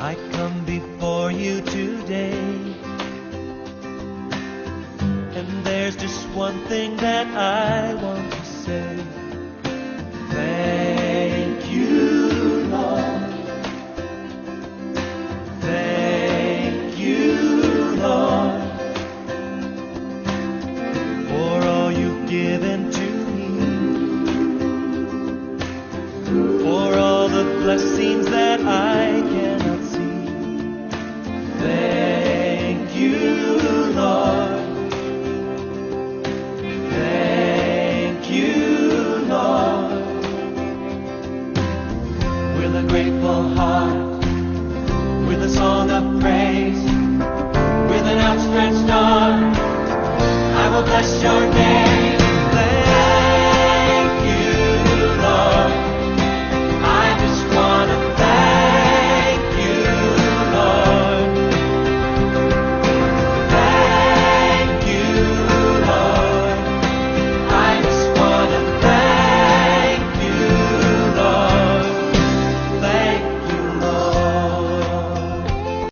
I come before you today, and there's just one thing that I want to say. Thank you, Lord. Thank you, Lord, for all you've given to me, for all the blessings that I cannot see. Thank you, Lord. Thank you, Lord. With a grateful heart, with a song of praise, with an outstretched arm, I will bless your name.